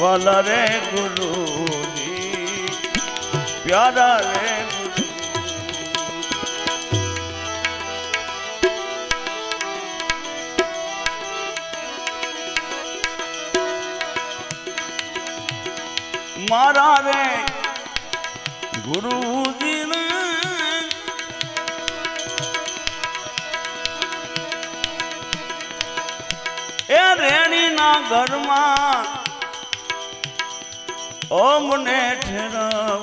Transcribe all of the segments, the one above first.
वाला रे गुरु जी प्यारा रे गुरु मारा रे गुरु जी ने ए रेणी ना घर में ओ मने ठहराओ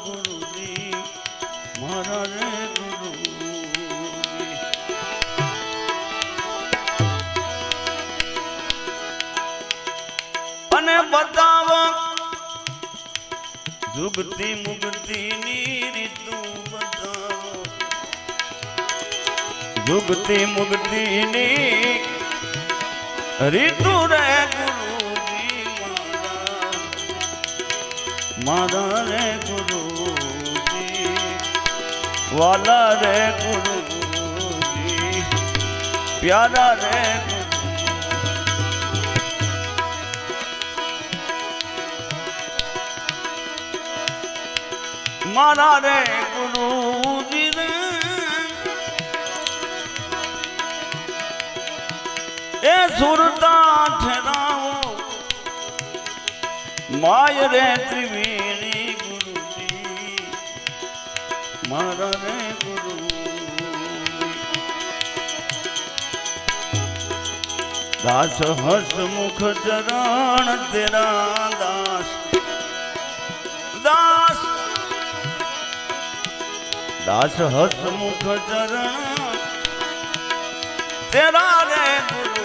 गुरु जी मारा रे गुरु अने बताओ जुगती मुगती नी रीतु बताओ जुगती मुगती नी रीतु रे गुरु जी मारा रे गुरु जी वाला रे गुरु जी प्यारा रे गुरु मारा रे गुरु जी ने ए सुरता ठहराओ माय रे त्रिवेणी गुरु जी मारा रे गुरु दास हसमुख चरण तेरा दास दास दास हसमुख चरण तेरा रे गुरु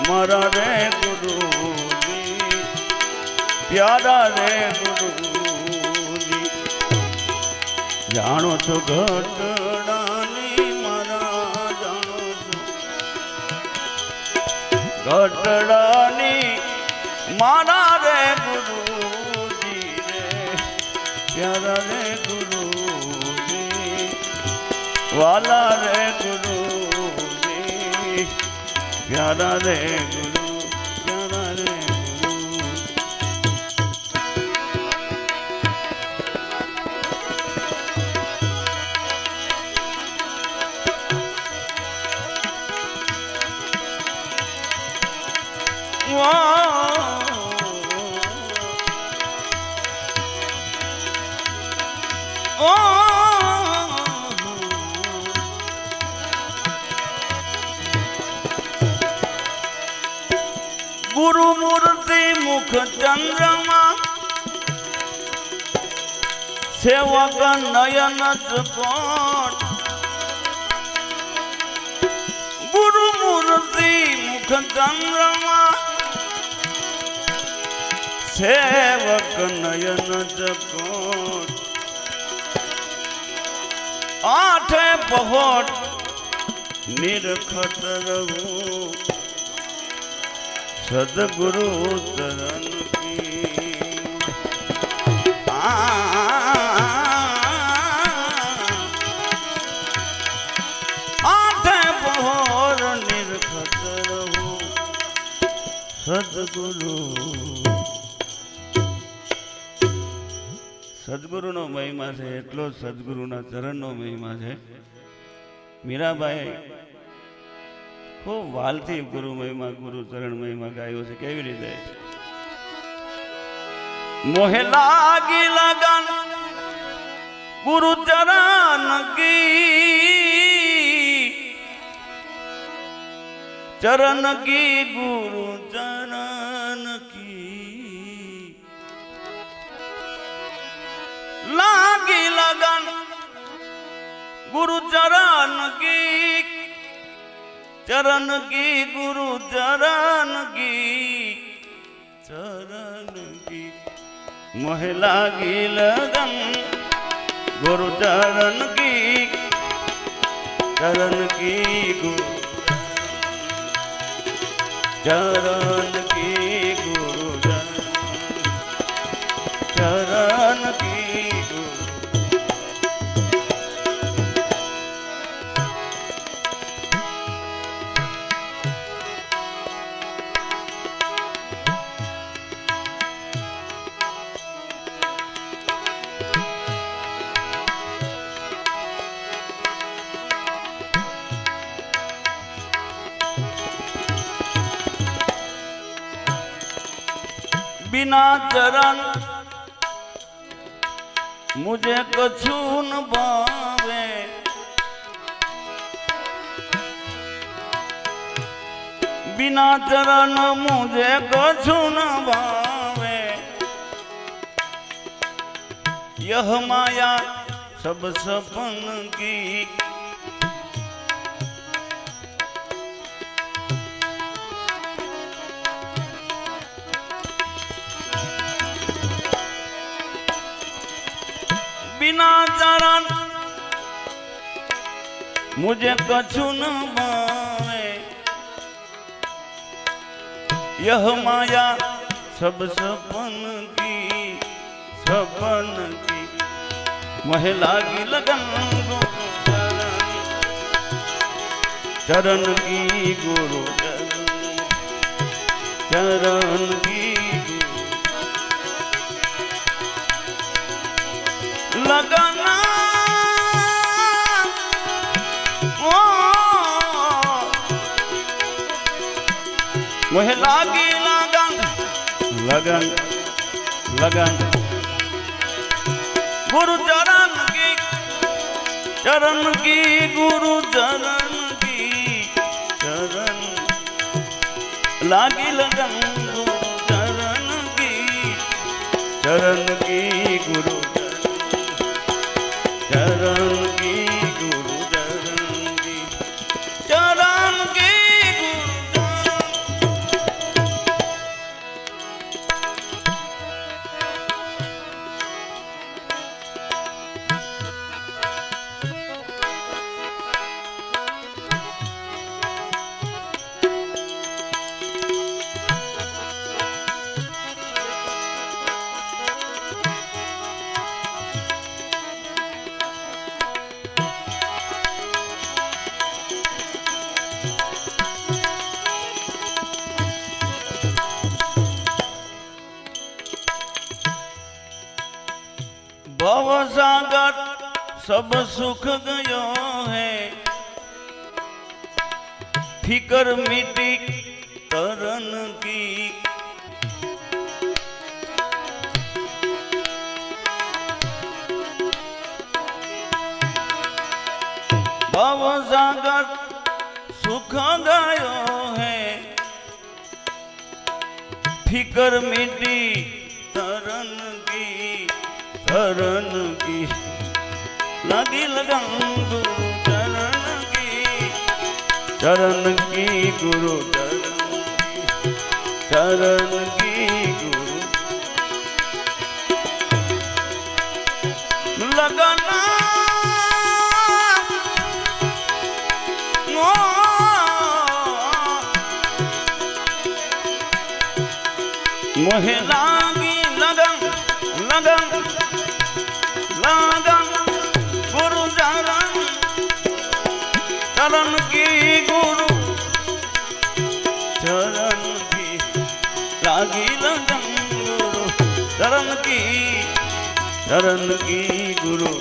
मारा रे गुरु जी प्यारा रे गुरु जी जानो छो घटड़ानी मारा जानो छो घटड़ानी मारा रे गुरु जी रे प्यारा रे गुरु जी वाला रे गुरु जी प्यारा रे गुरु प्यारा रे गुरु मूर्ति मुख चंद्रमा सेवक नयन चकोट गुरु मूर्ति मुख चंद्रमा सेवक नयन चकोट आठे पहोट निरखत रहूं सदगुरु चरण की आठे पहोर निरखत रहूं सदगुरु सदगुरुનો મહિમા છે એટલો સદગુરુના ચરણનો મહિમા છે મીરાબાઈ खूब वालथी गुरु महिमा गुरु चरण महिमा गायो से केवी रीते मोहे लागी लगन गुरु चरण की गुरु चरण की लागी लगन गुरु चरण की गुरु चरण की मोहे लागी लगन गुरु चरण की गुरु चरण की गुरु चरण की गुरु बिना चरण मुझे कछु न भावे, बिना चरण मुझे कछु न भावे। यह माया सब सपन की, बिना चरण मुझे कछु न भावे। यह माया सब सपन की, सपन की। मोहे लागी लगन चरण की, गुरु चरण की, लगन मोहे लागी लगन, लगन लगन गुरु चरण की, चरण की, गुरु चरण की, चरण लागी लगन गुरु चरण की, चरण की, गुरु चरण की, गुरु चरण की, चरण की, भव सागर सब सुख गयो है, फिकर मिटी तरन की। भव सागर सुख गयो है, फिकर मिटी तरन की, चरण की। लगी लगन गुरु चरण की, चरण की, गुरु चरण की, गुरु लगन मोहे लागी लगन, लगन लगन गुरु चरण, चरण की, गुरु चरण की। लागी लगन गुरु चरण की, चरण की, गुरु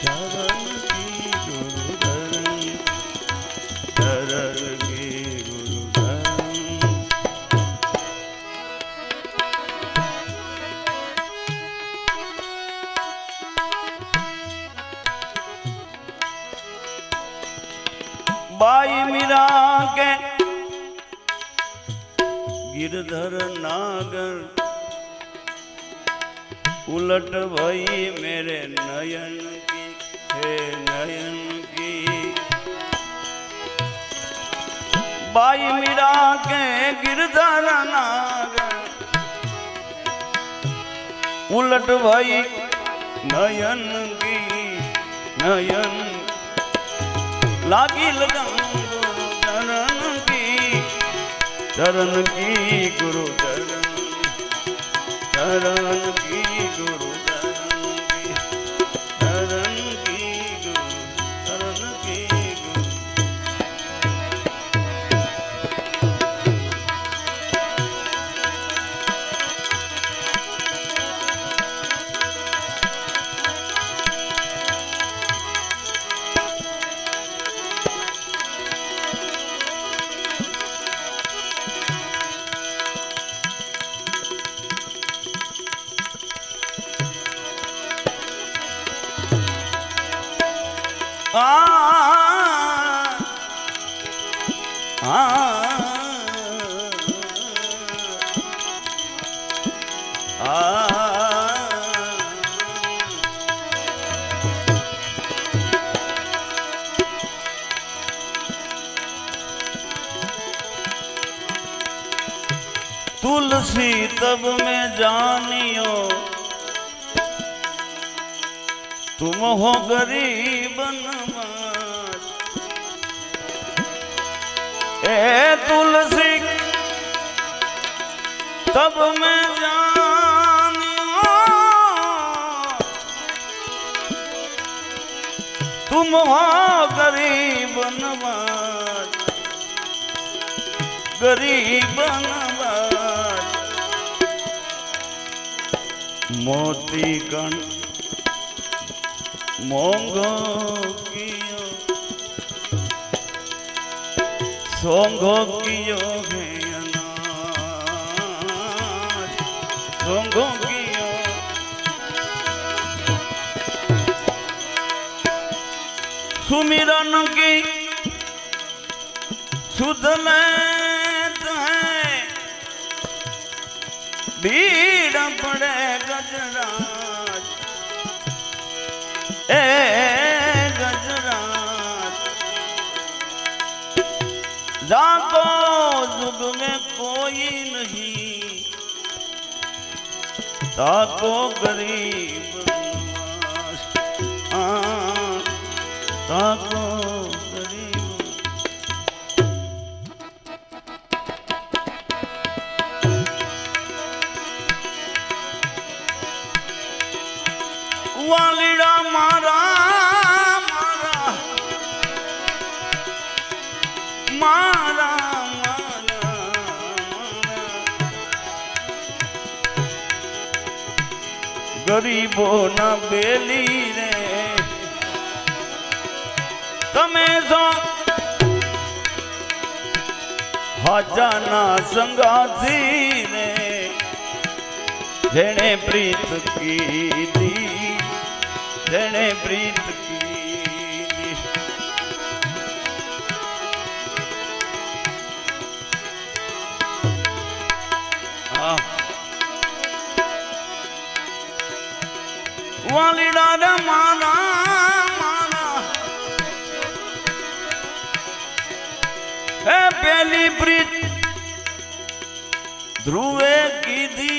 चरण की, गुरु चरण की, गुरु बाई मीरा के गिरधर नागर, उलट भई मेरे नयन की, हे नयन की। बाई मीरा के गिरधर नागर, उलट भई नयन की, नयन लागी लगन गुरु चरण की, चरण की, गुरु चरण की, गुरु चरण की, गुरु चरण की, गुरु। तुलसी तब में जानियो तुम हो गरीब नवाज। ए तुलसी तब में जानियो तुम हो गरीब नवाज, गरीब नवाज। मोती कण मोंगो कियो सोंगो कियो है अनाज, सोंगो कियो सुमिरन की सुध लेत है भीड़ पड़े गजराज। ए गजराज जाको जुग में कोई नहीं, ताको गरीब नवाज। ताको वालीड़ा मारा मारा मारा मारा गरीबो ना बेली रे तमे सो हजाना संगाती रे जेने प्रीत की दी, जेने प्रीत की वालीड़ा रे माना माना है पहली प्रीत ध्रुवे की दी,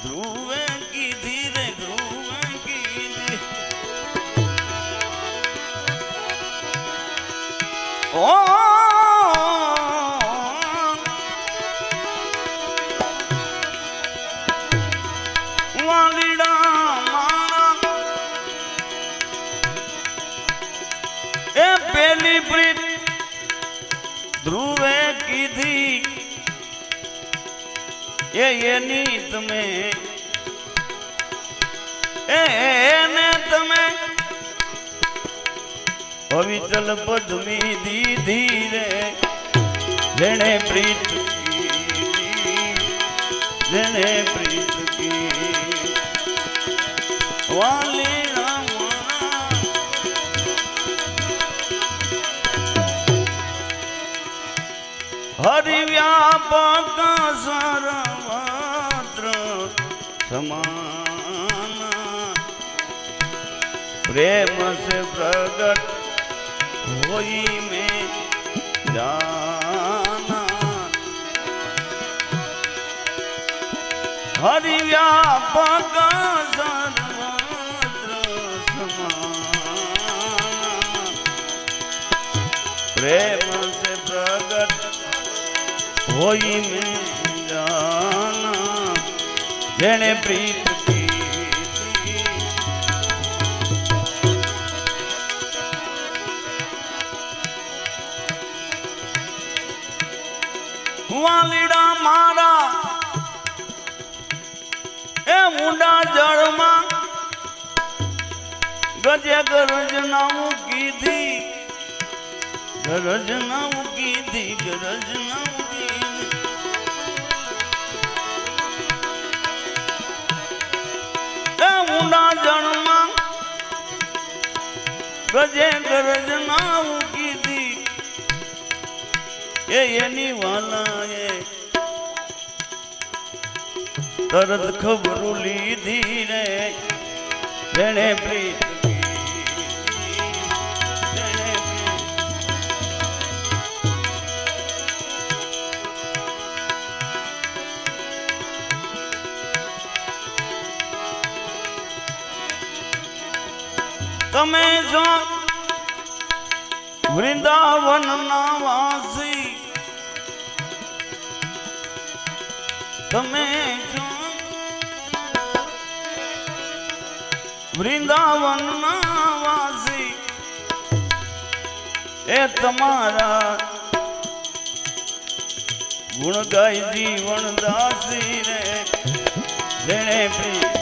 ध्रुवे की दी रे ध्रुवे की दी। ओ वालीड़ा मारा ए पहली प्रीत ध्रुवे की थी, ये नीत में ने तमें पविचल पद्मी दी धीरे जेने प्रीत की, जेने प्रीत की वाली हरि व्यापक सर्वत्र समान प्रेम से प्रगट होई में जाना। हरि व्यापक सर्वत्र समान प्रेम से प्रगट होई में जाना जेने प्रीत की थी। वालीड़ा मारा ए मुंडा जड़ में गजे गरज नाऊ की थी, गरज नाऊ की थी, गरज नाऊ की थी। मुंडा जन्मा गजे गरज नाऊ की थी, ये नी वाला ये तरद खबरू ली धीरे जेने प्रीत की, जेने प्रीत તમે જો વૃંદાવનના વાસી, તમે જો વૃંદાવનના વાસી, એ તમારા ગુણ ગાય જીવન દાસી રે, જેણે પ્રીત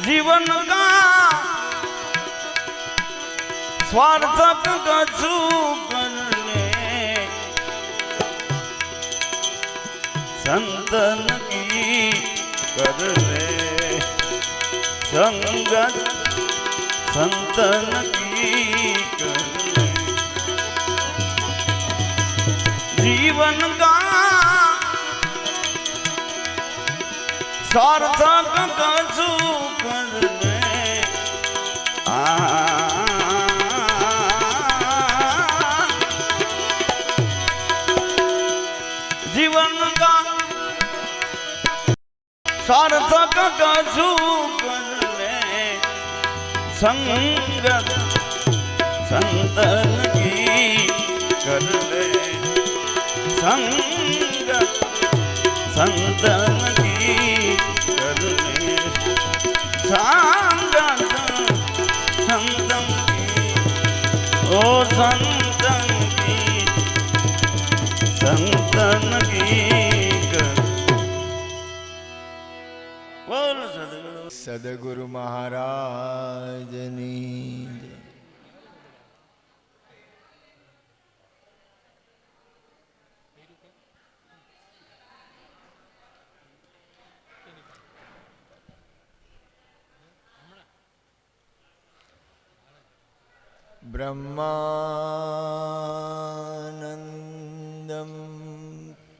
जीवन का स्वार्थक कछु कर ले, संतन की कर ले संगत, संतन की कर ले। जीवन का सार्थक कछु कर ले, जीवन का सार्थक कछु कर ले, संगत संतन की कर ले, संगत संतन की कर ले, संगत संतन की, ओ संतन की, संतन की कर। बोल सदगुरु सदगुरु महाराजनी जय। ब्रह्मानंदं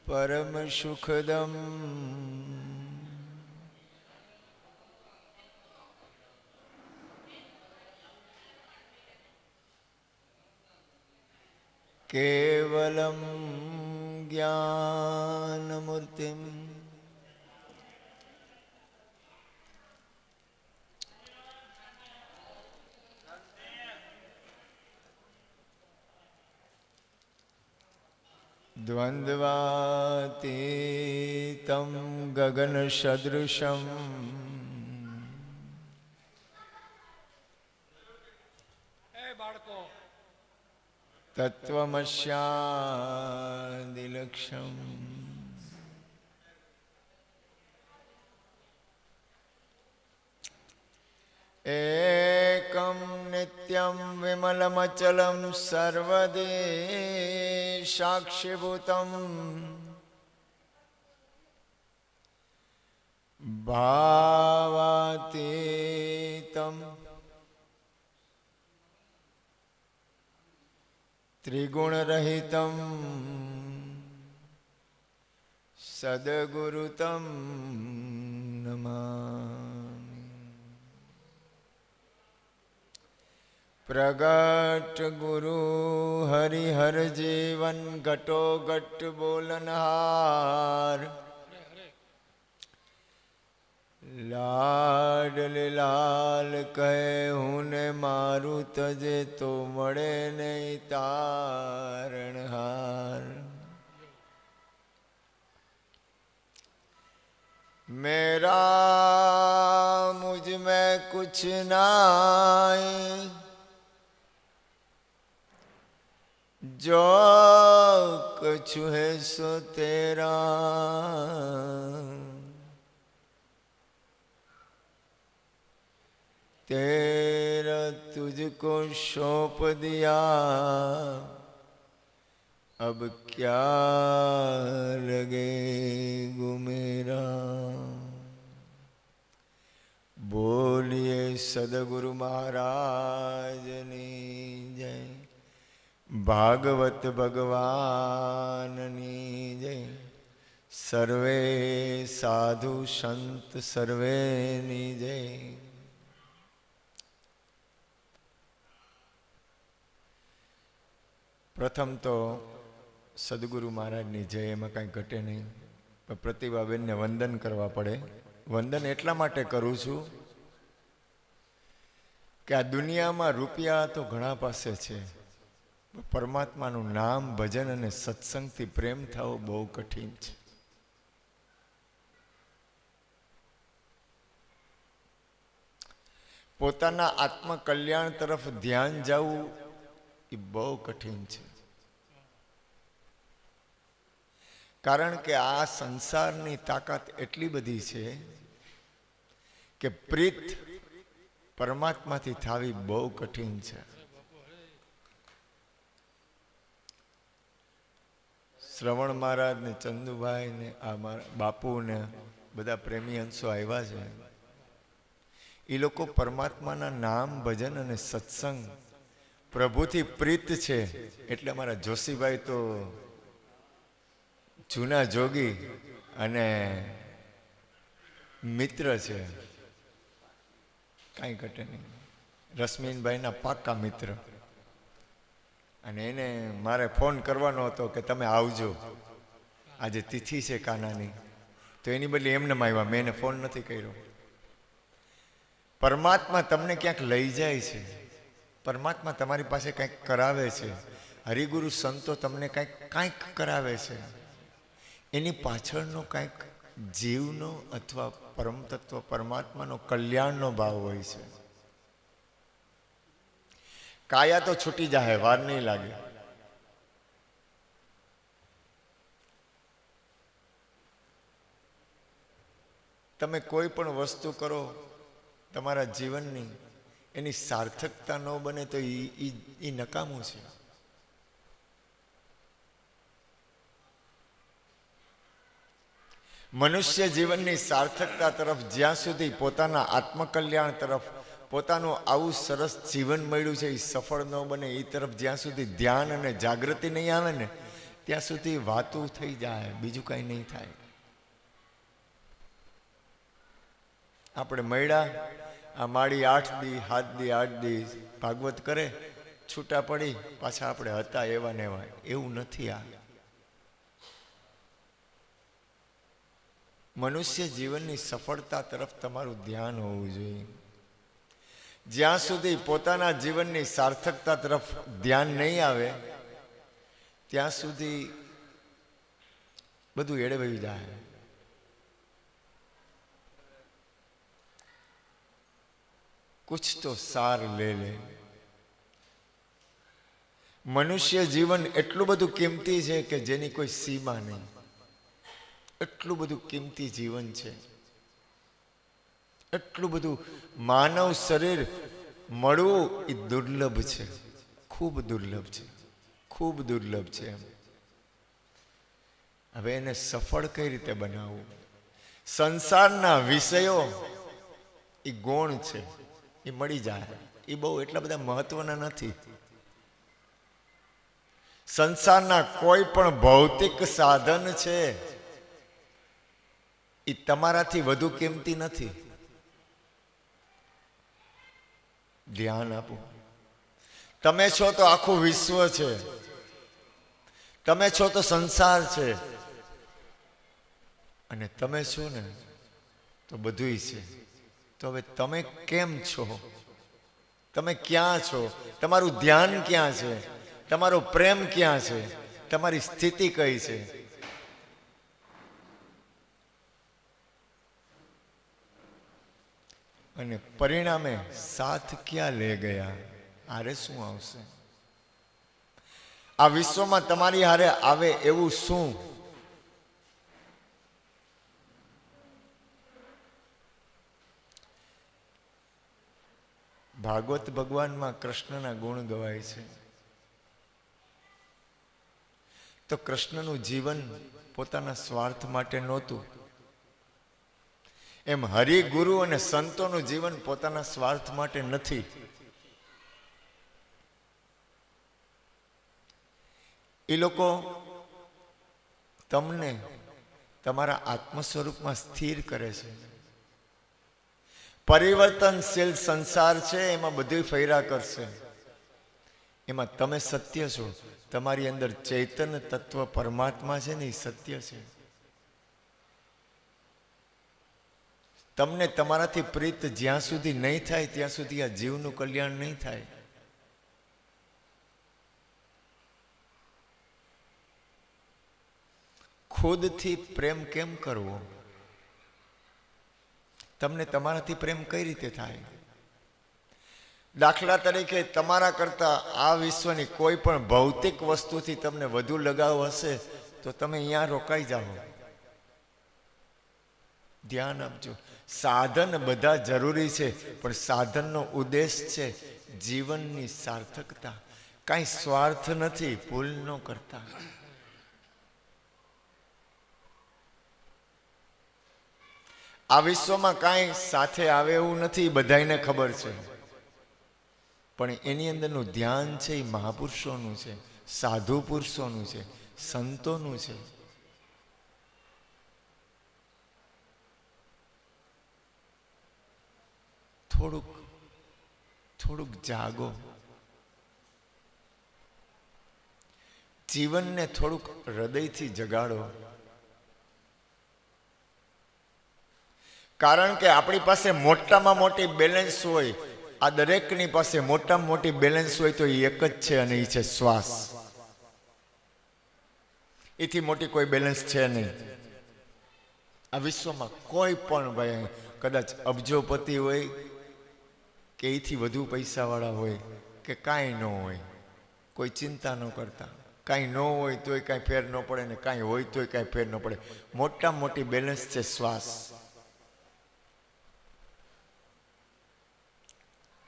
परम सुखदं केवलं ज्ञानमूर्तिं द्वन्द्वातीतं गगनसदृशं तत्त्वमस्यादिलक्ष्यम् एकं नित्यं विमलमचलं सर्वदे साक्षिभूतं भावातीतं त्रिगुणरहितं सद्गुरुतं नमामि। प्रगट गुरु हरिहर जीवन घटो घट बोलनहार, लाडले लाल कहे हूँ ने मारू तजे तो मड़े नहीं तारणहार। मेरा मुझ में कुछ नाई, जो कछु है सो तेरा। तेरा तुझको सौंप दिया, अब क्या लगे गो मेरा। बोलिए सदगुरु महाराजनी जय। भागवत भगवाननी जय। सर्वे साधु संत सर्वे नी जय। प्रथम तो સદગુરુ મહારાજની જય, એમાં કાંઈ ઘટે નહીં. પણ પ્રતિભાબેનને વંદન કરવા પડે. વંદન એટલા માટે કરું છું કે આ દુનિયામાં રૂપિયા તો ઘણા પાસે છે, પરમાત્માનું નામ, ભજન અને સત્સંગથી પ્રેમ થવો બહુ કઠિન છે. પોતાના આત્મકલ્યાણ તરફ ધ્યાન જવું એ બહુ કઠિન છે. કારણ કે આ સંસારની તાકાત એટલી બધી છે કે પ્રીત પરમાત્માથી થવી બહુ કઠિન છે. શ્રવણ મહારાજ ને ચંદુભાઈ ને આ બાપુ ને બધા પ્રેમી અંશો આવ્યા છે. એ લોકો પરમાત્માના નામ, ભજન અને સત્સંગ પ્રભુથી પ્રીત છે. એટલે અમારા જોશીભાઈ તો જૂના જોગી અને મિત્ર છે, કાંઈ ઘટે નહીં. રશ્મિનભાઈના પાક્કા મિત્ર. અને એને મારે ફોન કરવાનો હતો કે તમે આવજો, આજે તિથિ છે કાનાની, તો એની બદલે એમને આવ્યા, મેં એને ફોન નથી કર્યો. પરમાત્મા તમને ક્યાંક લઈ જાય છે, પરમાત્મા તમારી પાસે કંઈક કરાવે છે, હરિગુરુ સંતો તમને કાંઈક કરાવે છે. એની પાછળનો કાંઈક જીવનો અથવા પરમ તત્વ પરમાત્માનો કલ્યાણનો ભાવ હોય છે. કાયા તો છૂટી જાય, વાર નહીં લાગે. તમે કોઈ પણ વસ્તુ કરો તમારા જીવનની, એની સાર્થકતા ન બને તો એ નકામું છે. મનુષ્ય જીવનની સાર્થકતા તરફ જ્યાં સુધી પોતાના આત્મકલ્યાણ તરફ, પોતાનું આવું સરસ જીવન મળ્યું છે એ સફળ ન બને, એ તરફ જ્યાં સુધી ધ્યાન અને જાગૃતિ નહીં આવે ને, ત્યાં સુધી વાતું થઈ જાય, બીજું કાંઈ નહીં થાય. આપણે મળ્યા, આ માળી 8 દી 7 દી 8 દી ભાગવત કરે, છૂટા પડી પાછા આપણે હતા એવા ને એવા. એવું નથી. આ મનુષ્ય જીવનની સફળતા તરફ તમારું ધ્યાન હોવું જોઈએ. જ્યાં સુધી પોતાના જીવનની સાર્થકતા તરફ ધ્યાન નહીં આવે ત્યાં સુધી બધું એળવાઈ જાય. કુછ તો સાર લે લે. મનુષ્ય જીવન એટલું બધું કિંમતી છે કે જેની કોઈ સીમા નહીં. એટલું બધું કિંમતી જીવન છે, એટલું બધું. માનવ શરીર મળવું એ દુર્લભ છે, ખૂબ દુર્લભ છે, ખૂબ દુર્લભ છે. હવે એને સફળ કઈ રીતે બનાવવું? સંસારના વિષયો એ ગૌણ છે, એ મળી જાય, એ બહુ એટલા બધા મહત્વના નથી. સંસારના કોઈ પણ ભૌતિક સાધન છે એ તમારાથી વધુ કિંમતી નથી. ધ્યાન આપો. તમે છો તો આખું વિશ્વ છે, તમે છો તો સંસાર છે, અને તમે છો ને તો બધુંય છે. તો હવે તમે કેમ છો? તમે ક્યાં છો? તમારું ધ્યાન ક્યાં છે? તમારો પ્રેમ ક્યાં છે? તમારી સ્થિતિ કઈ છે? અને પરિણામે સાથ ક્યાં લે ગયા? હારે શું આવશે? આ વિશ્વમાં તમારી હારે આવે એવું શું? ભાગવત ભગવાનમાં કૃષ્ણના ગુણ ગવાય છે. તો કૃષ્ણનું જીવન પોતાના સ્વાર્થ માટે નહોતું. એમ હરિ, ગુરુ અને સંતોનું જીવન પોતાના સ્વાર્થ માટે નથી. એ લોકો તમને તમારા આત્મ સ્વરૂપમાં સ્થિર કરે છે. પરિવર્તનશીલ સંસાર છે, એમાં બધું ફેરા કરશે. એમાં તમે સત્ય છો. તમારી અંદર ચૈતન્ય તત્વ પરમાત્મા છે ને એ સત્ય છે. તમને તમારાથી પ્રીત જ્યાં સુધી નહીં થાય ત્યાં સુધી આ જીવનું કલ્યાણ નહીં થાય. ખુદથી પ્રેમ કેમ કરવો? તમને તમારાથી પ્રેમ કઈ રીતે થાય? દાખલા તરીકે તમારા કરતા આ વિશ્વની કોઈ પણ ભૌતિક વસ્તુથી તમને વધુ લગાવ હશે તો તમે અહીંયા રોકાઈ જાઓ. ધ્યાન આપજો. સાધન બધા જરૂરી છે, પણ સાધનનો ઉદ્દેશ છે જીવનની સાર્થકતા. કાંઈ સ્વાર્થ નથી. ભૂલ ન કરતા. આ વિશ્વમાં કાંઈ સાથે આવે એવું નથી, બધાને ખબર છે. પણ એની અંદરનું ધ્યાન છે એ મહાપુરુષોનું છે, સાધુ પુરુષોનું છે, સંતોનું છે. થોડુંક જાગો. જીવનને થોડુંક હૃદયથી જગાડો. કારણ કે આપણી પાસે મોટામાં મોટી બેલેન્સ હોય, આ દરેકની પાસે મોટામાં મોટી બેલેન્સ હોય તો એ એક જ છે, અને એ છે શ્વાસ. એથી મોટી કોઈ બેલેન્સ છે નહીં. આ વિશ્વમાં કોઈ પણ ભાઈ કદાચ અબજોપતિ હોય કે એથી વધુ પૈસાવાળા હોય કે કાંઈ ન હોય, કોઈ ચિંતા ન કરતા. કાંઈ ન હોય તોય કાંઈ ફેર ન પડે ને કાંઈ હોય તોય કાંઈ ફેર ન પડે. મોટામાં મોટી બેલેન્સ છે શ્વાસ.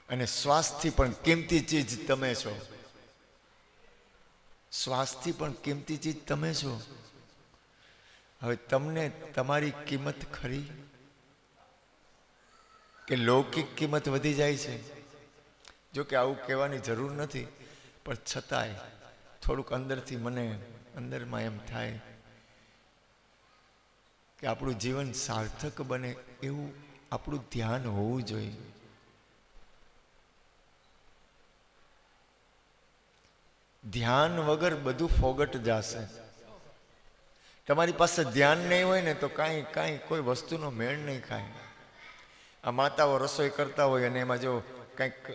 અને શ્વાસથી પણ કિંમતી ચીજ તમે છો. શ્વાસથી પણ કિંમતી ચીજ તમે છો. હવે તમને તમારી કિંમત ખરી કે લૌકિક કિંમત વધી જાય છે? જો કે આવું કહેવાની જરૂર નથી, પણ છતાંય થોડુંક અંદરથી મને અંદરમાં એમ થાય કે આપણું જીવન સાર્થક બને એવું આપણું ધ્યાન હોવું જોઈએ. ધ્યાન વગર બધું ફોગટ જશે. તમારી પાસે ધ્યાન નહીં હોય ને તો કાંઈ કોઈ વસ્તુનો મેળ નહીં ખાય. આ માતાઓ રસોઈ કરતા હોય અને એમાં જો કંઈક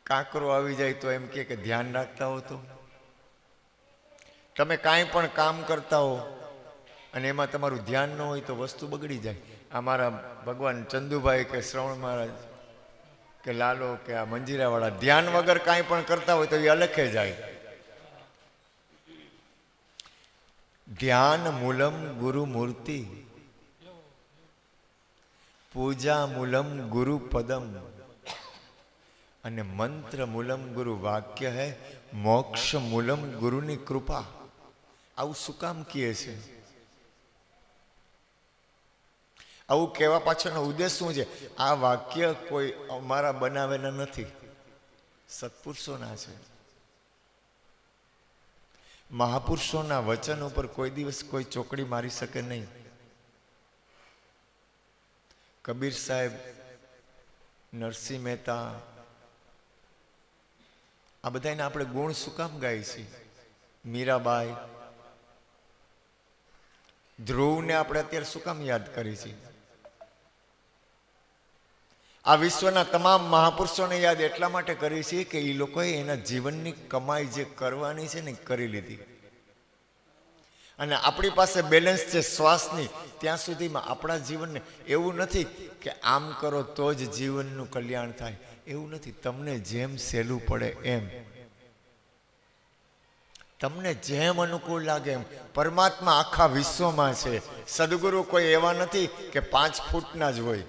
કાંકરો આવી જાય તો એમ કે ધ્યાન રાખતા હો. તો તમે કાંઈ પણ કામ કરતા હો અને એમાં તમારું ધ્યાન ન હોય તો વસ્તુ બગડી જાય. અમારા ભગવાન ચંદુભાઈ કે શ્રવણ મહારાજ કે લાલો કે આ મંજીરાવાળા ધ્યાન વગર કાંઈ પણ કરતા હોય તો એ અલખે જાય. ધ્યાન મૂલમ ગુરુ મૂર્તિ, પૂજા મૂલમ ગુરુ પદમ, અને મંત્ર મૂલમ ગુરુ વાક્ય હૈ, મોક્ષ મૂલમ ગુરુની કૃપા. આવું શું કામ કહે છે? આવું કહેવા પાછળનો ઉદ્દેશ શું છે? આ વાક્ય કોઈ અમારા બનાવેલા નથી, સત્પુરુષોના છે. મહાપુરુષોના વચન ઉપર કોઈ દિવસ કોઈ ચોકડી મારી શકે નહીં. કબીર સાહેબ, નરસિંહ મહેતા, આ બધાને આપણે ગુણ શું કામ ગાય છે? મીરાબાઈ, ધ્રુવને આપણે અત્યારે શું કામ યાદ કરી છે? આ વિશ્વના તમામ મહાપુરુષોને યાદ એટલા માટે કરી છે કે એ લોકોએ એના જીવનની કમાઈ જે કરવાની છે ને કરી લીધી. અને આપણી પાસે બેલેન્સ છે શ્વાસની. ત્યાં સુધીમાં આપણા જીવનને એવું નથી કે આમ કરો તો જ જીવનનું કલ્યાણ થાય, એવું નથી. તમને જેમ સહેલું પડે એમ, તમને જેમ અનુકૂળ લાગે એમ. પરમાત્મા આખા વિશ્વમાં છે. સદગુરુ કોઈ એવા નથી કે 5 ફૂટના જ હોય.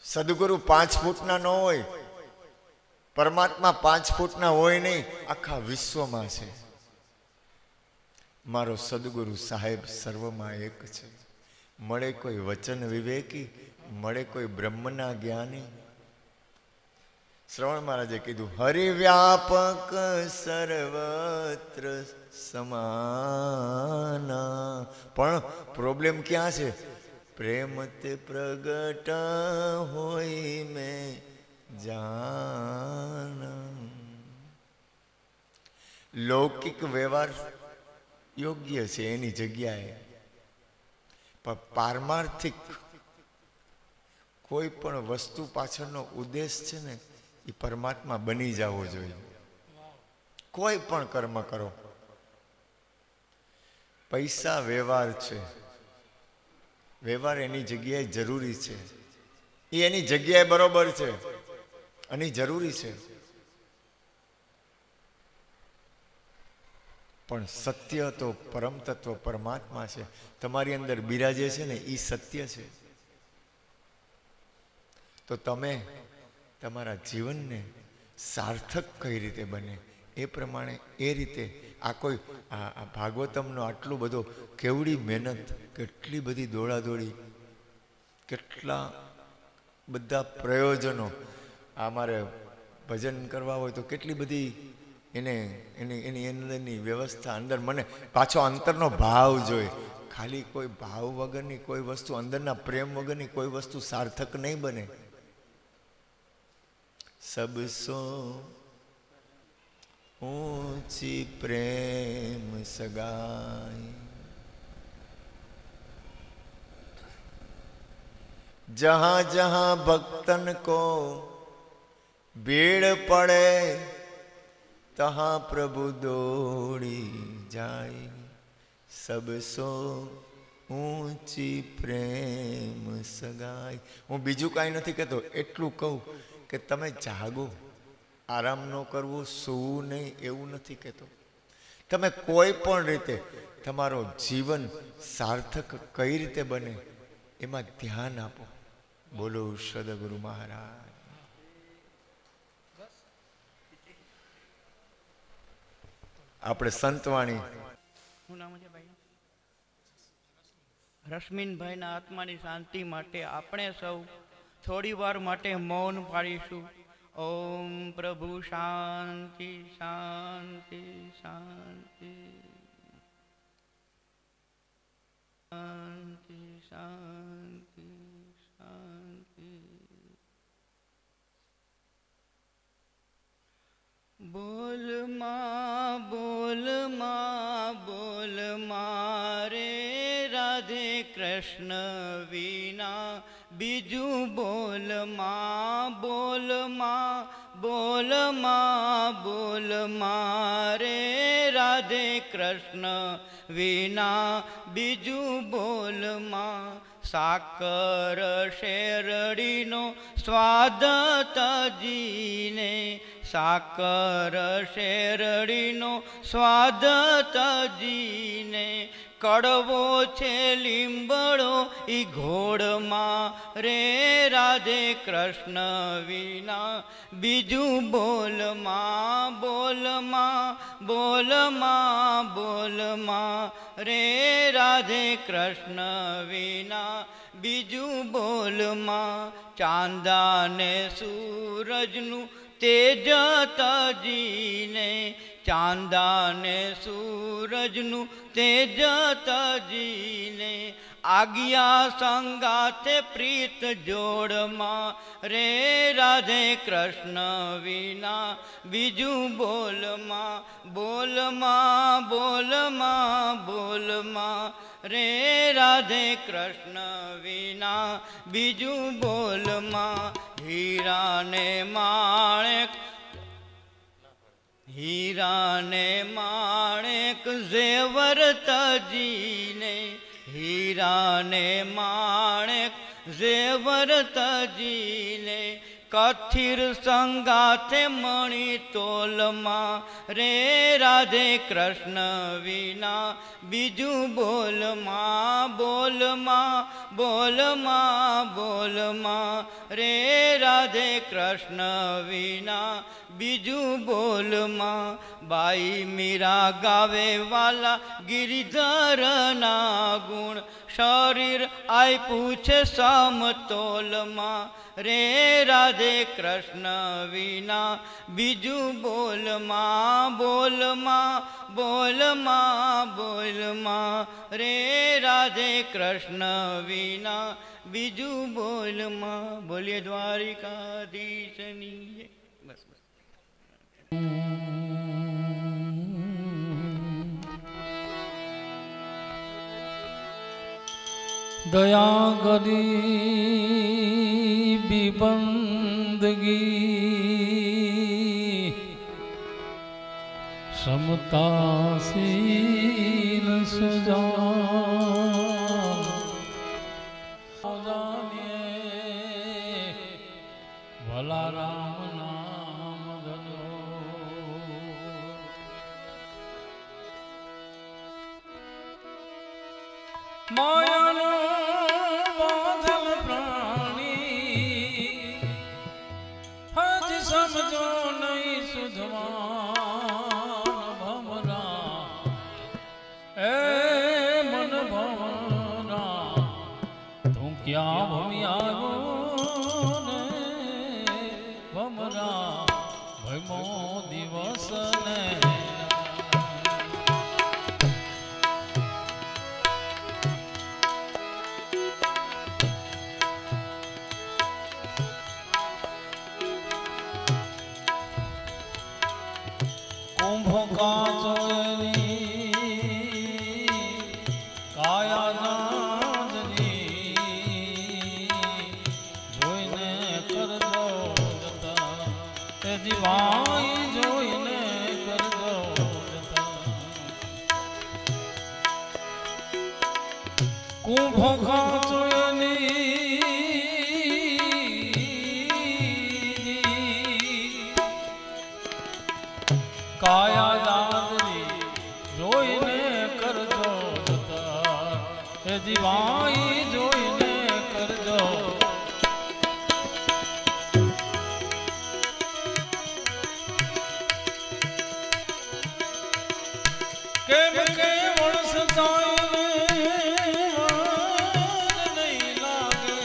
સદગુરુ 5 ફૂટના ન હોય. પરમાત્મા 5 ફૂટના હોય નહીં, આખા વિશ્વમાં છે. મારો સદગુરુ સાહેબ સર્વમાં એક છે. મળે કોઈ વચન વિવેકી, મળે કોઈ બ્રહ્મના જ્ઞાની. શ્રવણ મહારાજે કીધું હરિવ્યાપક સર્વત્ર સમાના. પણ પ્રોબ્લેમ ક્યાં છે? પ્રેમ તે પ્રગટ હોય મેં જાન. લૌકિક વ્યવહાર યોગ્ય છે એની જગ્યાએ, પણ પારમાર્થિક કોઈ પણ વસ્તુ પાછળનો ઉદ્દેશ છે ને એ પરમાત્મા બની જવો જોઈએ. કોઈ પણ કર્મ કરો, પૈસા વ્યવહાર છે, વ્યવહાર એની જગ્યાએ જરૂરી છે, એ એની જગ્યાએ બરોબર છે અને જરૂરી છે, પણ સત્ય તો પરમ તત્વ પરમાત્મા છે, તમારી અંદર બિરાજે છે ને એ સત્ય છે. તો તમે તમારા જીવનને સાર્થક કઈ રીતે બને એ પ્રમાણે એ રીતે આ કોઈ આ ભાગવતમનો આટલું બધો કેવડી મહેનત, કેટલી બધી દોડાદોડી, કેટલા બધા પ્રયોજનો, અમારે ભજન કરવા હોય તો કેટલી બધી એની અંદરની વ્યવસ્થા, અંદર મને પાછો અંતરનો ભાવ જોઈએ. ખાલી કોઈ ભાવ વગરની કોઈ વસ્તુ, અંદરના પ્રેમ વગરની કોઈ વસ્તુ સાર્થક નહીં બને. સબસો ઊંચી પ્રેમ સગાઈ, जहां जहां भक्तन को भीड़ पड़े तहां प्रभु दौड़ी जाए. सबसो ઊંચી પ્રેમ સગાઈ. હું બીજું કાંઈ નથી કહેતો, એટલું કહું કે તમે જાગો, આરામ ન કરવો, સૂવું નહીં એવું નથી કહેતો. તમે કોઈ પણ રીતે તમારો જીવન સાર્થક કઈ રીતે બને એમાં ધ્યાન આપો. બોલો સદગુરુ મહારાજ. આપણે સંતવાણી. શું નામ છે ભાઈ? રશ્મિનભાઈના આત્માની શાંતિ માટે આપણે સૌ થોડી વાર માટે મૌન પાડીશું. ઓમ પ્રભુ શાંતિ શાંતિ શાંતિ શાંતિ શાંતિ શાંતિ. બોલ માં બોલ માં બોલ મારે રાધે કૃષ્ણ વિના બીજું બોલ માં બોલ માં બોલ માં બોલ મારે રાધે કૃષ્ણ વિના બીજું બોલ માં. સાકર શેરડીનો સ્વાદ તજીને, સાકર શેરડીનો સ્વાદ તજીને, કડવો છે લીંબડો ઈ ઘોડમાં રે રાધે કૃષ્ણ વિના બીજું બોલ માં બોલ માં બોલ માં બોલ માં રે રાધે કૃષ્ણ વિના બીજું બોલ માં. ચાંદા ને સૂરજનું તેજ તજીને, ચાંદા ને સૂરજનું તેજ તજીને, આજ્ઞા સંગાથે પ્રીત જોડમાં રે રાધે કૃષ્ણ વિના બીજું બોલ માં બોલ માં બોલ માં બોલ માં રે રાધે કૃષ્ણ વિના બીજું બોલ માં. હીરા ને માણેક, હીરા ને માણેક ઝેવર તજીને, હીરા ને માણેક ઝેવર તજીને, કથિર સંગાથે મણી તોલમાં રે રાધે કૃષ્ણ વિના બીજું બોલ માં બોલ માં બોલ માં બોલ માં રે રાધે કૃષ્ણ વિના બીજું બોલ માં. બાઈ મીરા ગાવે વાલા ગિરિધરના ગુણ, શરીર આપ્યું છે સમતોલમાં રે રાધે કૃષ્ણ વિના બીજું બોલ માં બોલ માં બોલ માં બોલ માં રે રાધે કૃષ્ણ વિના બીજું બોલમાં. બોલીએ દ્વારિકાધીશની જય. બસ બસ. દયા ગરીબી બંદગી સમતાશીલ સુજાનિયે ભલા રામ નામ ધનો. માયાનો બાંધલ પ્રાણી હજ સમજો નહીં સુધવાન ભમરા. એ મન ભમરા તું ક્યાં ભમ્યાગો ને ભમરા ભમો દિવસ ને. કુંભ કાચોની કાયા નાદની જોઈને કરજો જતા. તે દિવાઈ જોઈને કરજો જતા. કુંભ કાચોની કાયા દાદરી જોઈને કરજો જતા. એ દિવાઈ જોઈને કરજો. કેમ કે વણસતા નહીં લાગે.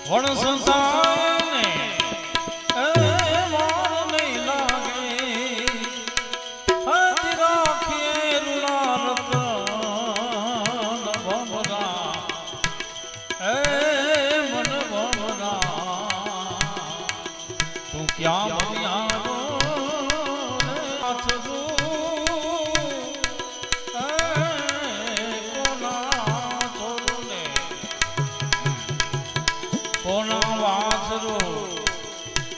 વણસતાને માન નહીં લાગે. હજ રાખીએ રૂલારત ભમરા. એ મન ભમરા તું ક્યાં બન્યાનો કોના વાસરો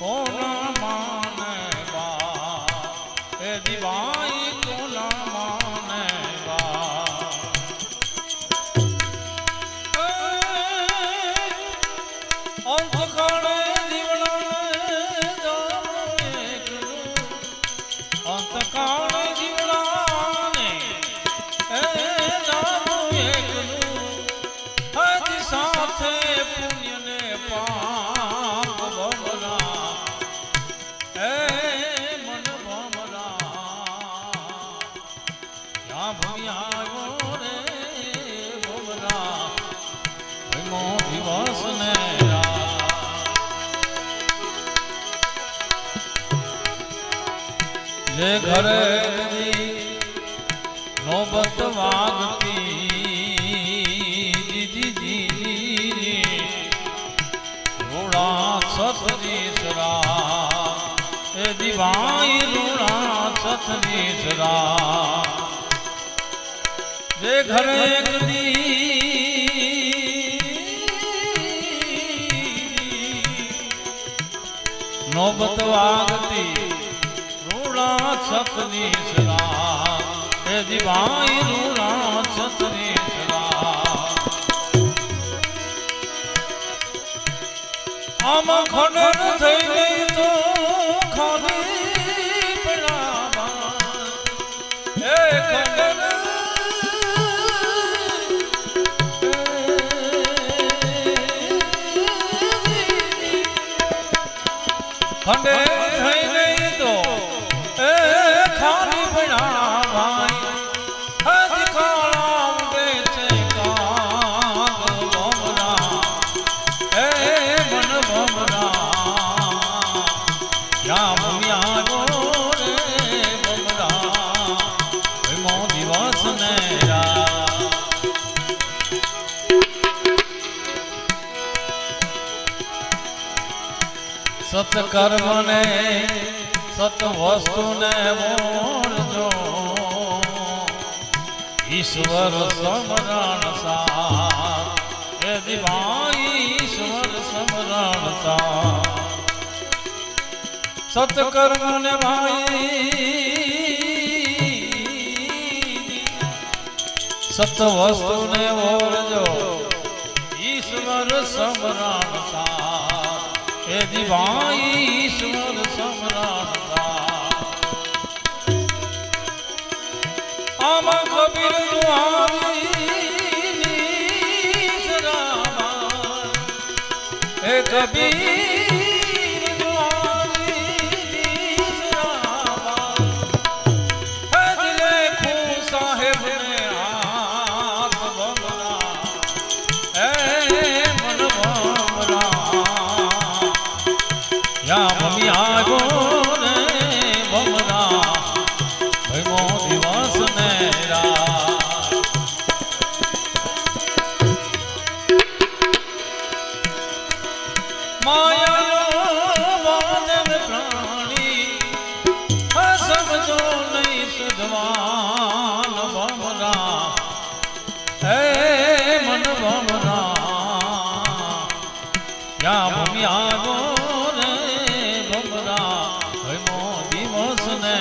કોના માને બા. એ દિવાઈ કોના માને બા. અંતકાળે દીવડાને અંતકાળે દીવડાને જાણું એકલું. હજ સાથે પુણ્યને પાપ ભમરા. એ મન ભમરા ક્યાં ભમ્યાયો રે ભમરા ભમો દિવસ ને. જે ઘરે નોબત વાગતી રૂડા છત્રીસરા. એ દિવાઈ રૂડા છત્રીસરા. જે ઘરે નોબત વાગતી રૂડા છત્રીસરા. એ દિવાઈ રૂડા છત્રીસરા. આમાં ખંડન થઈ ગઈ તો ખાલી પડામાં. એ ખંડન ખંડે થઈ ગઈ તો એ ખાલી પડા ભાઈ. હજ કાળા ઉડે છે કાગ ભમરા. એ મન ભમરા ક્યાં ભમ્યાનો રે સત્કર્મને સત વસ્તુને મોરજો ઈશ્વર સમરણ સા એ દિવાઈ ઈશ્વર સમરણ સા સત્કર્મને ભાઈ સત વસ્તુને મોરજો ઈશ્વર સમરણ સા એ દિવાઈ ઈશ્વર સમરણ આમાં કબીર એ કબીર ખું સાહેબ ને હાથ ભમરા એ મન ભમરા યા મમ્મી આગો ને ભમરા ભમો દિવસ ને માયા વાદન પ્રાણી સમજો નહીં સુધવાન ભમરા હે મન ભમરા યા ભૂમિ આગો રે ભમરા ભમો દિવસ ને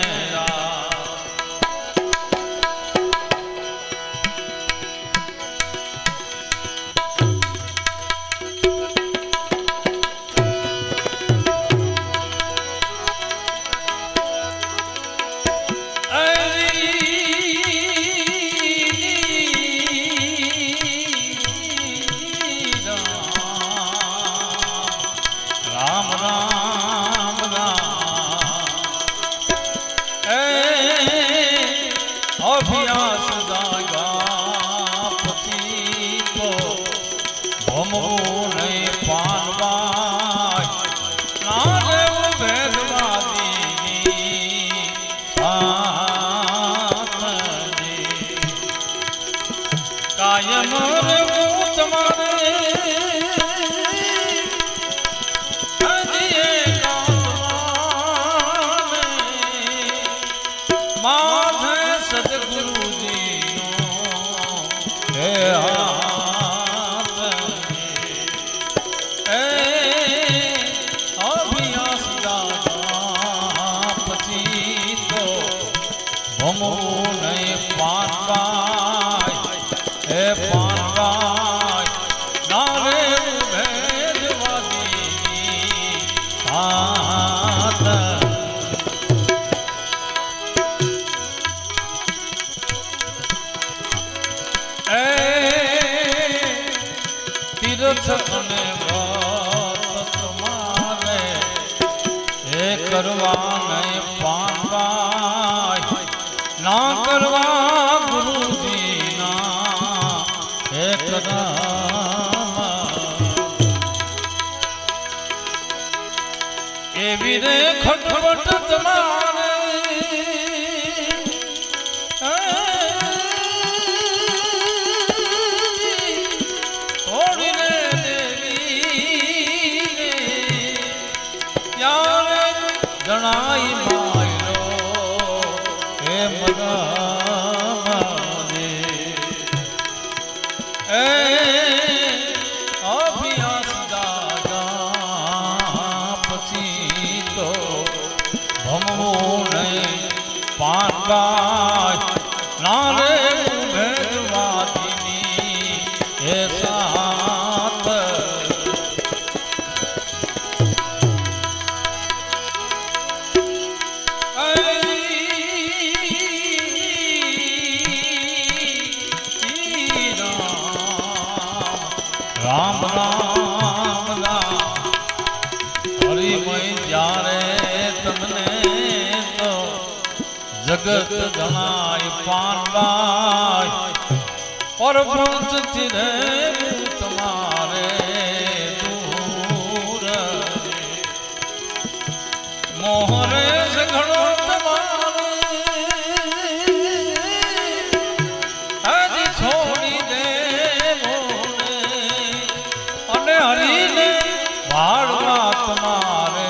રામ રામ રામ એ અભ્યાસ દાગા પતિ તો ભમવું નહીં પાનવાય ના દેવું ભેદવાદીની કાયમ રહેવું તમારે તીર્થ અને વ્રત તમારે એ કરવા નહીં પાનવાય ના કરવા ગુરુજીના એ કદમ એવી રે ખટપટ તમારે જણાઈ માયલો હે મગમદે એ અભ્યાસ દાગા પછી તો ભમવું નહીં પાનવાય ના રે ભેદવાદીની એ સાત રામ રામ રામ હરિમય જ્યારે તમને તો જગત જણાય પાનવાય પરપંચથી રે તમારે દૂર મોહરે ઘણો તમારે હજી છોડી દે અને હરીને ભાડવા તમારે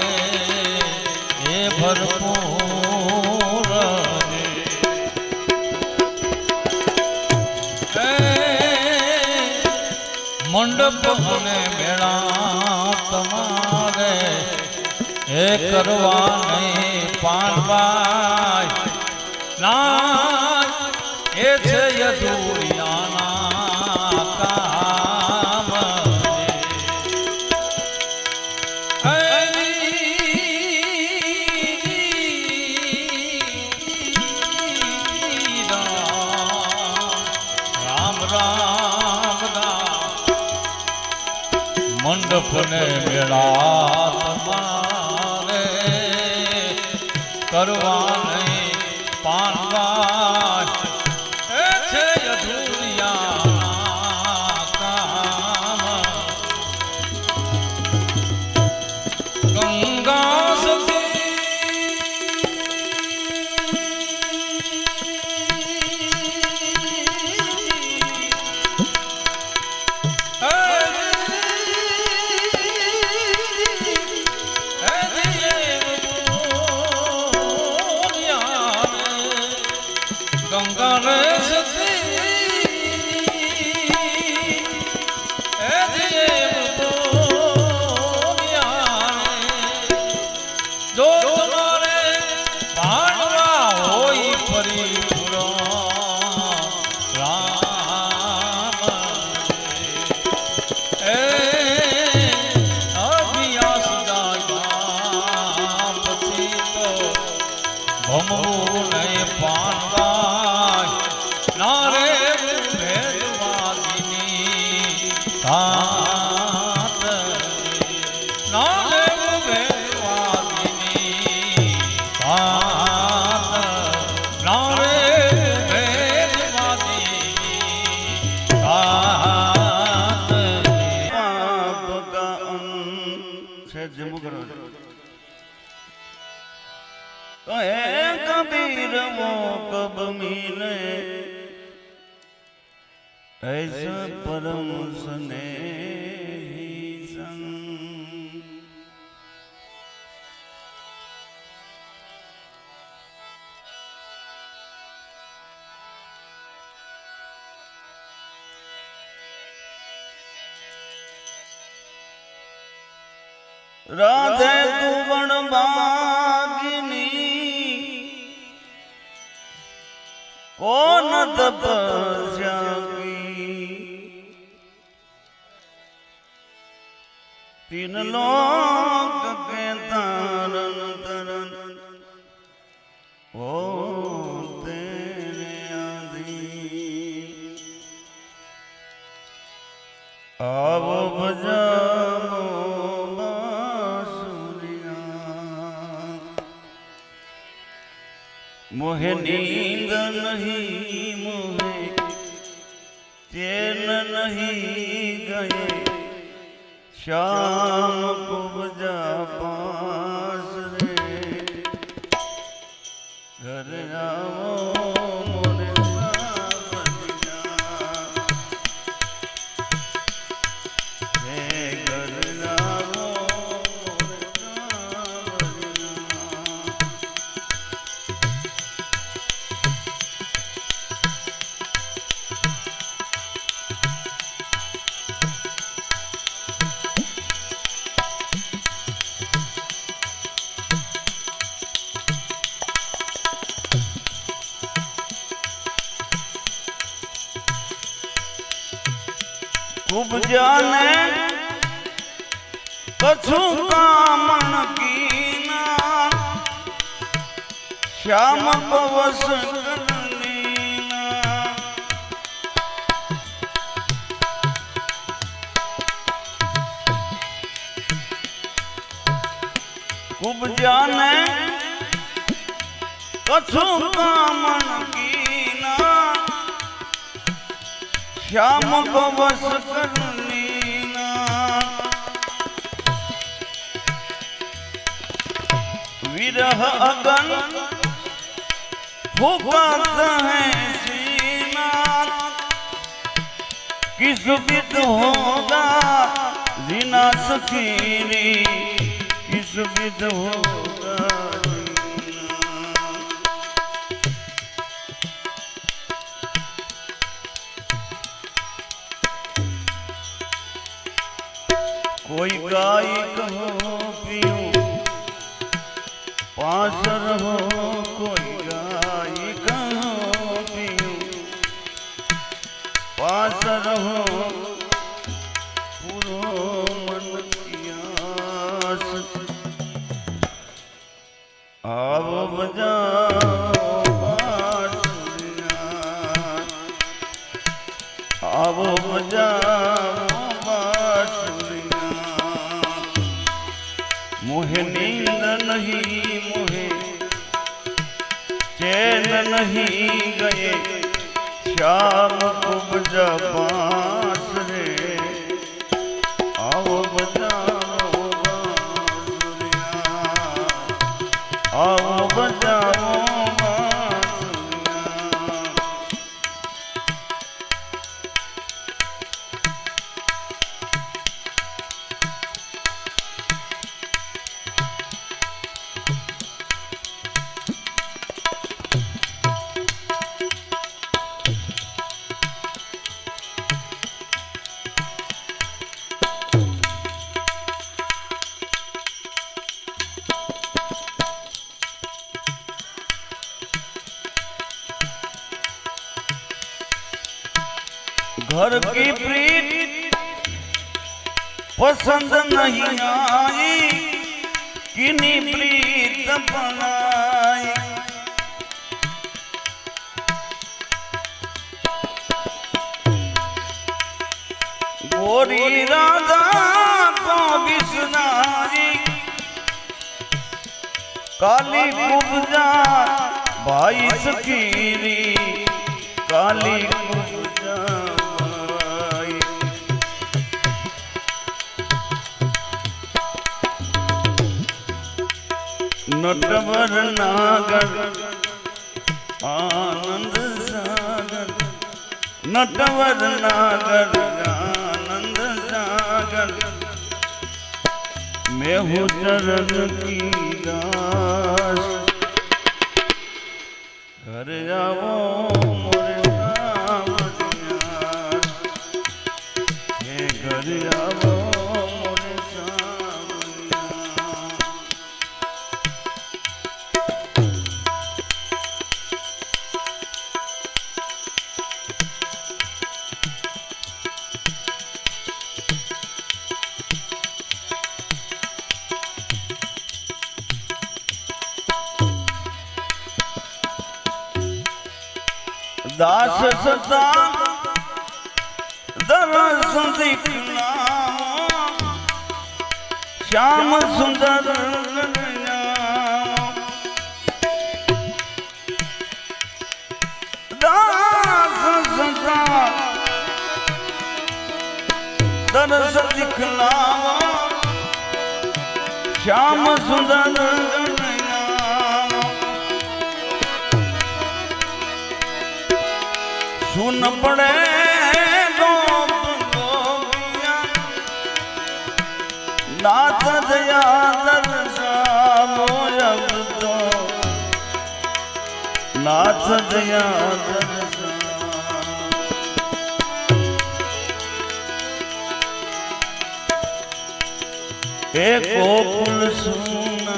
મંડપ અને મેળા તમારે એ કરવા નહીં પાનવાય ના એ છે યદુરિયાના કામ મંડપ ને મેળા તમારે કરવા નહીં પાનવા એ છે અધૂરિયાના કામ ગંગા कबीर वो कब मिले ऐसा परम स्नेही संग राधे तू बण बागिनी कौन तपस्या की तीन लोक के तारन तरन ओ तेरे आधीन आवो बजाओ मोहे नींद नहीं मोहे चैन नहीं गए शाम को बजा पास रे घर आओ मोरे सावरिया हे घर आओ मोरे सावरिया खूब जाने कछु कामन कीना श्याम पवस करलीना खूब जाने कछु कामन कीना श्याम को बस कर लीना विरह अगन फुकत है सीना किस विद होगा जीना सखीरी किस विद होगा कोई गाय कहो पीऊं पासर हो, कोई गाय कहो पीऊं पासर हो, पूरो मन कियास आओ बजाओ बांसुरियां, आओ बजाओ बांसुरियां। मोहे नींद नहीं मोहे चैन नहीं गए, श्याम को बजा बांस रे, आओ बजाओ बांसुरियां, आओ बजाओ बांसुरियां। घर की प्रीत पसंद नहीं आई, किनी प्रीत बनाई। गोरी राधा को बिसनाई, काली कुब्जा भाई सकीरी, काली कुब्जा भाई। नटवर नागर आनंद सागर, नटवर नागर आनंद सागर, मैं हूँ चरण की दास। घर जाओ मोरे सावरिया, हे घर जाओ मोरे सावरिया। दास सता दरस दिखलाओ, श्याम सुंदर दास सता दरस दिखलाओ, श्याम सुंदर सुन पड़े गोप गोपिया, नाथ दया दर्शाओ अब तो, नाथ दया दर्शाओ। एक गोकुल सुना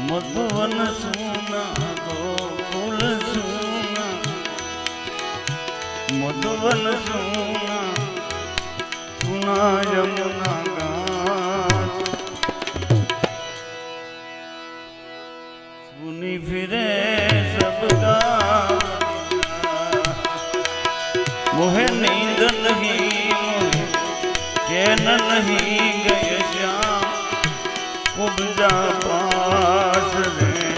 मधुवन सुना, गोकुल सुना मधुवन सुना, सुना यमुना घाट। सुनी फिरे सबका मोहे नींद नहीं मोहे चैन नहीं गए, श्याम कुब्जा पास रे,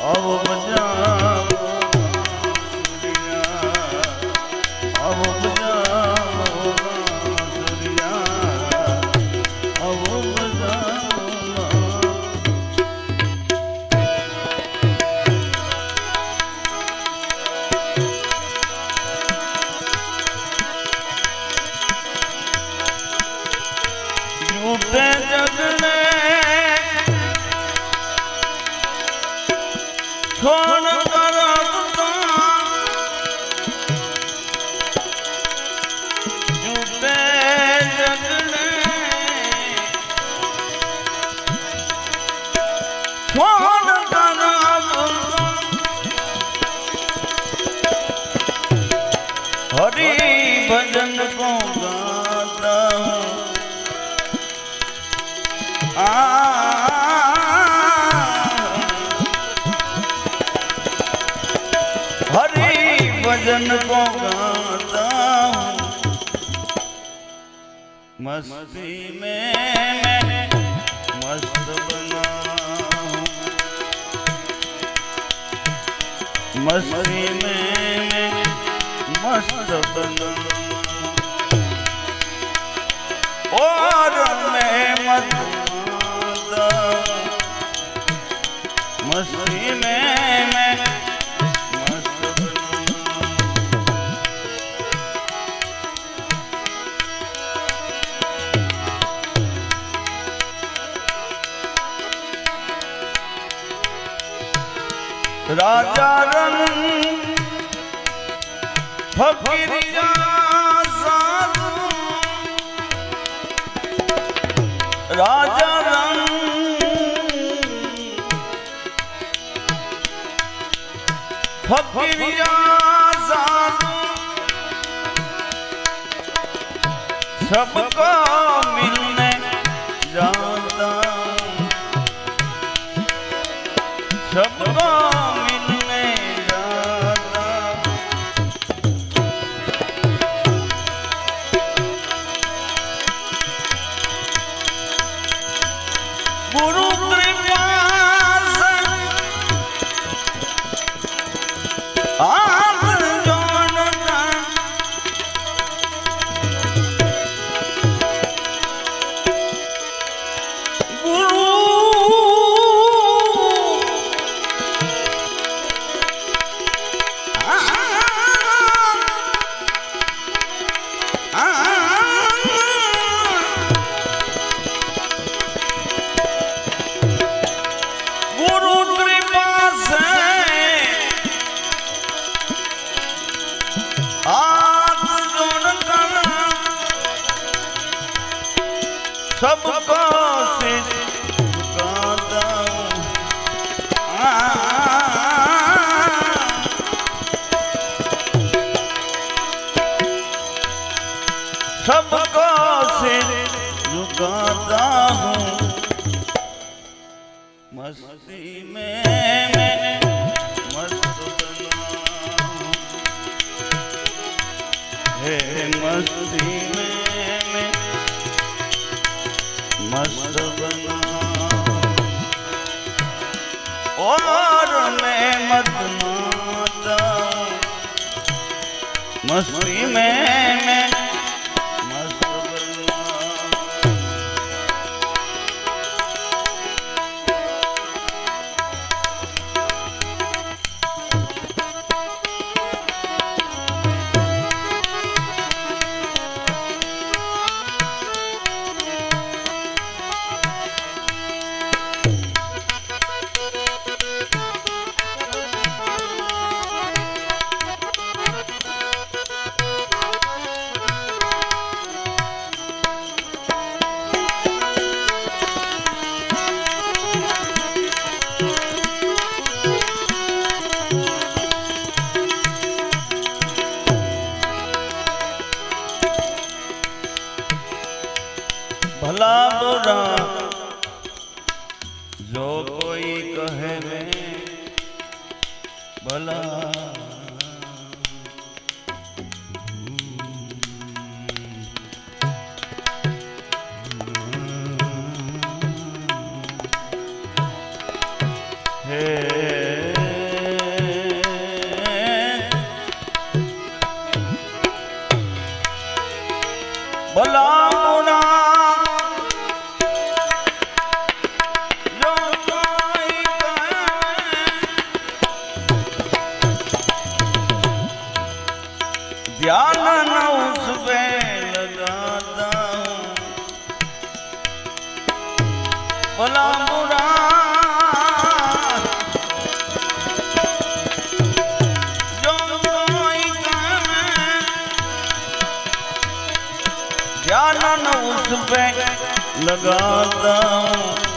अब बजाओ बांसुरियां, अब बजाओ बांसुरियां, अब बजाओ झूठे जगने हरि भजन को गाता हूँ हरि भजन को गाता हूँ मस्ती में मैं मस्त बना हूँ मस्ती में मैं मस्त बना और मैं मत मस्ती में मैं मस्त बना राजा रंग फकीरिया साधु राजा रंग फकीरिया साधु सबको मिलने जाता सबको मिलने जाता गुरु कृपा से आप जोड़ना गुरु गुरु कृपा से हाथ जोड़कर सबको सिर झुकाता हूँ सबको सिर झुकाता हूँ मस्ती में मैं मस्त बना हूँ हे मस्ती में मैं मस्त बना और मैं मत माता मस्ती में मैं मस्त बना भला बुरा जो कोई कहे रे भला भला बुरा जो कोई कहे ध्यान न उस पे लगाता हूँ भला बुरा जो कोई कहे ध्यान न उस पे लगाता हूँ